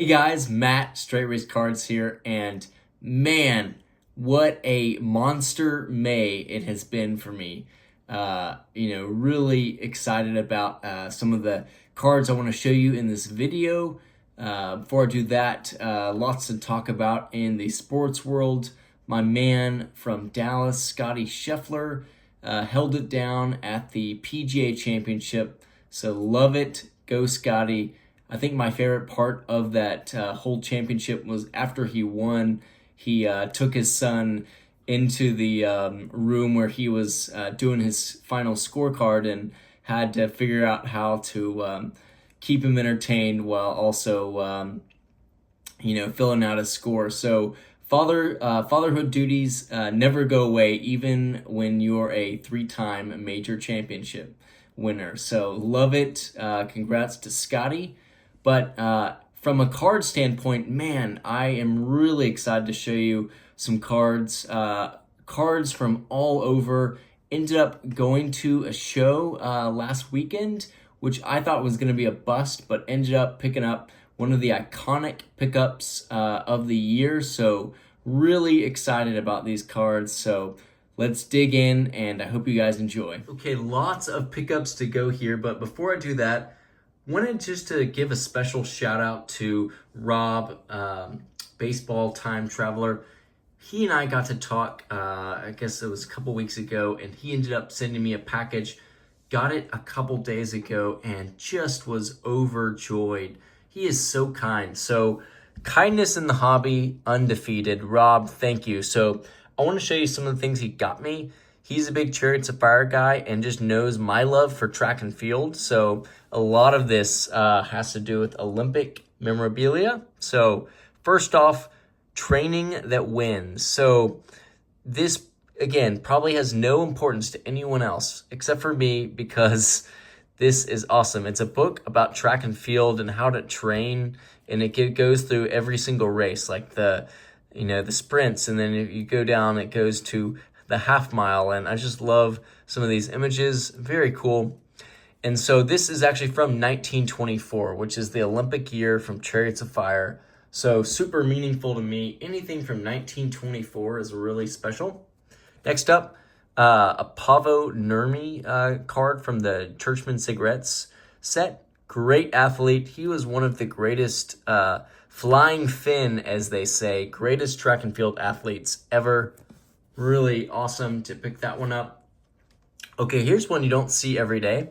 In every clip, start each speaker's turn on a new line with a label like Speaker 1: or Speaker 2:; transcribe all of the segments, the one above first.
Speaker 1: Hey guys, Matt, Straight Race Cards here, and man, what a monster May it has been for me. Really excited about some of the cards I want to show you in this video. Before I do that, lots to talk about in the sports world. My man from Dallas, Scotty Scheffler, held it down at the PGA Championship, so love it. Go Scotty. I think my favorite part of that whole championship was after he won, he took his son into the room where he was doing his final scorecard and had to figure out how to keep him entertained while also, filling out a score. So fatherhood duties never go away, even when you're a three-time major championship winner. So love it. Congrats to Scotty. But from a card standpoint, man, I am really excited to show you some cards. Cards from all over. Ended up going to a show last weekend, which I thought was going to be a bust, but ended up picking up one of the iconic pickups of the year. So really excited about these cards. So let's dig in, and I hope you guys enjoy. Okay, lots of pickups to go here, but before I do that, wanted just to give a special shout out to Rob, baseball time traveler. He and I got to talk, I guess it was a couple weeks ago, and he ended up sending me a package. Got it a couple days ago and just was overjoyed. He is so kind. So kindness in the hobby, undefeated. Rob, thank you. So I want to show you some of the things he got me. He's a big Chariots of Fire guy and just knows my love for track and field. So a lot of this has to do with Olympic memorabilia. So first off, training that wins. So this, again, probably has no importance to anyone else except for me because this is awesome. It's a book about track and field and how to train, and it goes through every single race, like the sprints, and then if you go down, it goes to the half mile, and I just love some of these images. Very cool. And so this is actually from 1924, which is the Olympic year from Chariots of Fire. So super meaningful to me. Anything from 1924 is really special. Next up, a Paavo Nurmi card from the Churchman Cigarettes set. Great athlete. He was one of the greatest flying Finn, as they say, greatest track and field athletes ever. Really awesome to pick that one up. Okay, here's one you don't see every day.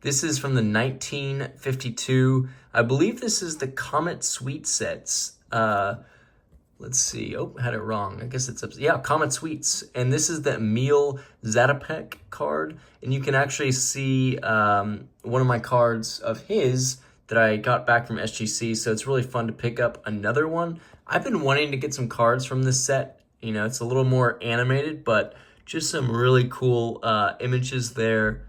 Speaker 1: This is from the 1952. I believe this is the Comet Sweet sets. Let's see. Oh, had it wrong. I guess it's Comet Sweets. And this is the Emil Zatopek card. And you can actually see one of my cards of his that I got back from SGC. So it's really fun to pick up another one. I've been wanting to get some cards from this set. It's a little more animated, but just some really cool images there.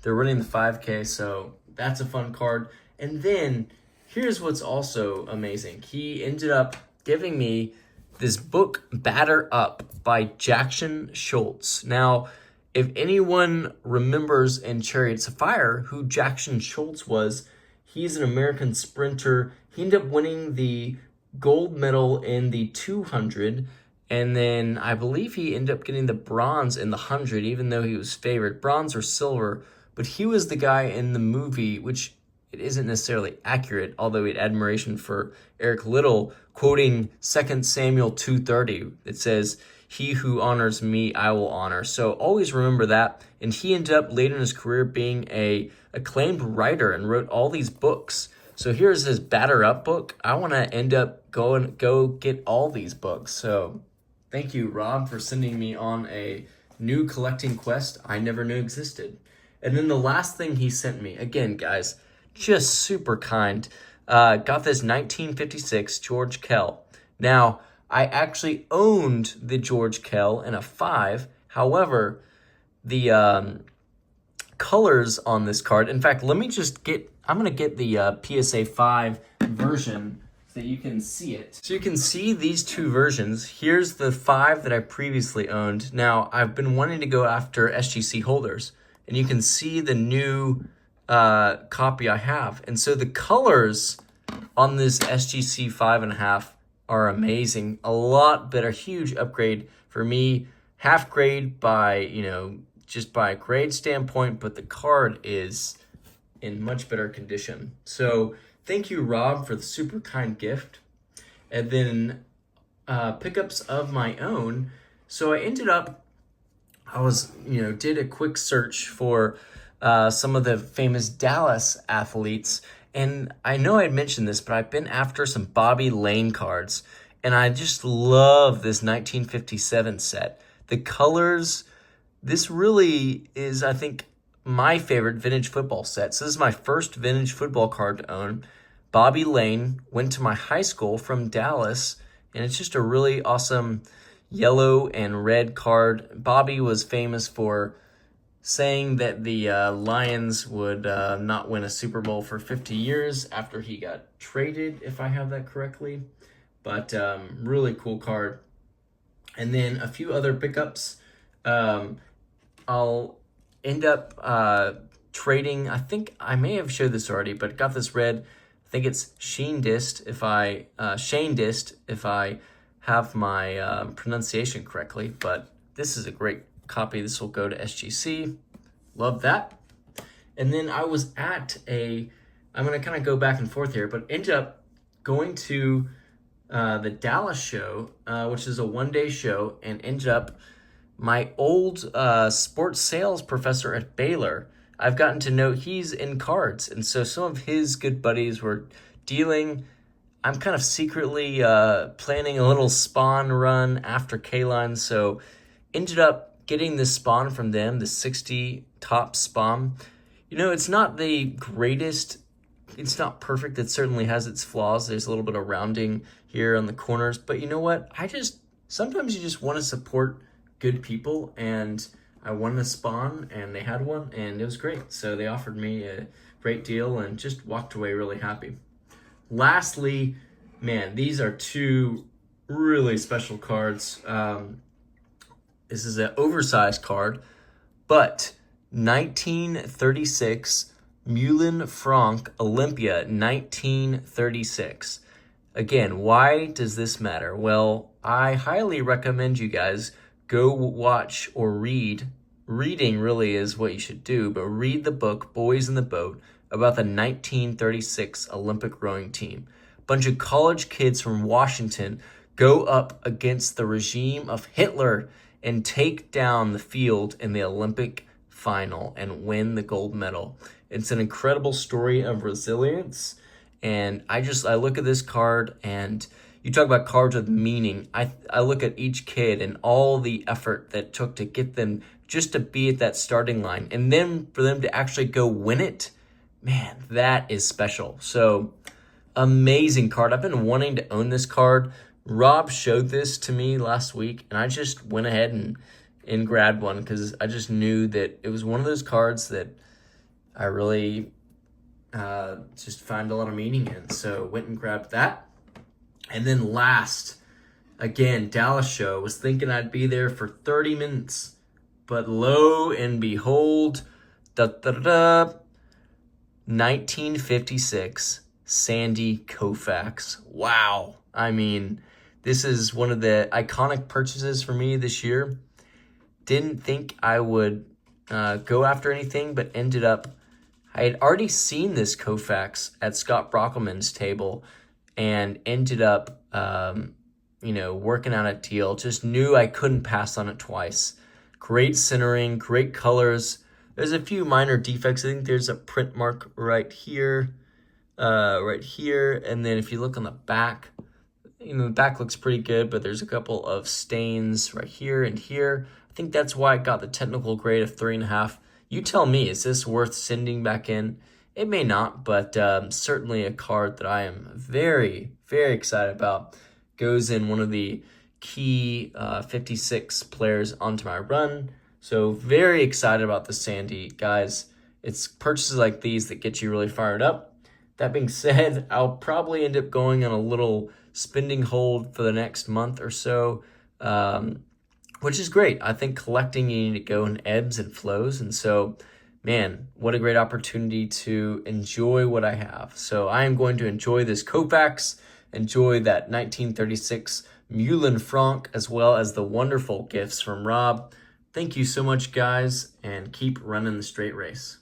Speaker 1: They're running the 5K, so that's a fun card. And then here's what's also amazing. He ended up giving me this book, Batter Up, by Jackson Schultz. Now, if anyone remembers in Chariots of Fire who Jackson Schultz was, he's an American sprinter. He ended up winning the gold medal in the 200, and then I believe he ended up getting the bronze in the 100, even though he was favored. Bronze or silver, but he was the guy in the movie, which it isn't necessarily accurate, although he had admiration for Eric Liddell, quoting 2 Samuel 2:30. It says, "He who honors me, I will honor." So always remember that. And he ended up later in his career being a acclaimed writer and wrote all these books. So here's his Batter Up book. I want to end up go get all these books. So thank you, Rob, for sending me on a new collecting quest I never knew existed. And then the last thing he sent me, again, guys, just super kind. Got this 1956 George Kell. Now, I actually owned the George Kell in a 5. However, the colors on this card, in fact, I'm going to get the PSA 5 version so you can see it. So you can see these two versions. Here's the 5 that I previously owned. Now, I've been wanting to go after SGC holders, and you can see the new copy I have. And so the colors on this SGC 5.5 are amazing. A lot better, huge upgrade for me. Half grade by, just by a grade standpoint, but the card is in much better condition. So thank you, Rob, for the super kind gift. And then pickups of my own. So I was, did a quick search for some of the famous Dallas athletes. And I know I'd mentioned this, but I've been after some Bobby Lane cards. And I just love this 1957 set. The colors, this really is, I think, my favorite vintage football set. So this is my first vintage football card to own. Bobby Lane went to my high school from Dallas, and it's just a really awesome yellow and red card. Bobby was famous for saying that the Lions would not win a Super Bowl for 50 years after he got traded, if I have that correctly. But really cool card. And then a few other pickups. I'll end up trading, I think I may have showed this already, but got this red, I think it's Shane Dist, if I have my pronunciation correctly, but this is a great copy. This will go to SGC. Love that. And then I was at I'm going to kind of go back and forth here, but ended up going to the Dallas show, which is a one-day show, and ended up my old sports sales professor at Baylor. I've gotten to know he's in cards, and so some of his good buddies were dealing. I'm kind of secretly planning a little spawn run after K-Line, so ended up getting this spawn from them, the 60 top spawn. It's not the greatest. It's not perfect. It certainly has its flaws. There's a little bit of rounding here on the corners, but you know what? Sometimes you just want to support good people, and I won the spawn, and they had one, and it was great. So they offered me a great deal and just walked away really happy. Lastly, man, these are two really special cards. This is an oversized card, but 1936 Moulin Franc Olympia 1936. Again, why does this matter? Well, I highly recommend you guys go watch or read. Reading really is what you should do, but read the book Boys in the Boat about the 1936 Olympic rowing team. A bunch of college kids from Washington go up against the regime of Hitler and take down the field in the Olympic final and win the gold medal. It's an incredible story of resilience, and I look at this card, and you talk about cards with meaning. I look at each kid and all the effort that took to get them just to be at that starting line, and then for them to actually go win it. Man, that is special. So amazing card. I've been wanting to own this card. Rob showed this to me last week, and I just went ahead and grabbed one because I just knew that it was one of those cards that I really just find a lot of meaning in. So went and grabbed that. And then last, again, Dallas show. Was thinking I'd be there for 30 minutes. But lo and behold, 1956 Sandy Koufax. Wow. I mean, this is one of the iconic purchases for me this year. Didn't think I would go after anything, but ended up, I had already seen this Koufax at Scott Brockelman's table and ended up, working out a deal. Just knew I couldn't pass on it twice. Great centering, great colors. There's a few minor defects. I think there's a print mark right here. And then if you look on the back, the back looks pretty good, but there's a couple of stains right here and here. I think that's why I got the technical grade of 3.5. You tell me, is this worth sending back in? It may not, but certainly a card that I am very, very excited about. Goes in one of the key 56 players onto my run. So very excited about the Sandy, guys. It's purchases like these that get you really fired up. That being said, I'll probably end up going on a little spending hold for the next month or so, which is great. I think collecting, you need to go in ebbs and flows. And so man, what a great opportunity to enjoy what I have. So I am going to enjoy this Koufax, enjoy that 1936 Moulin Franc, as well as the wonderful gifts from Rob. Thank you so much, guys, and keep running the straight race.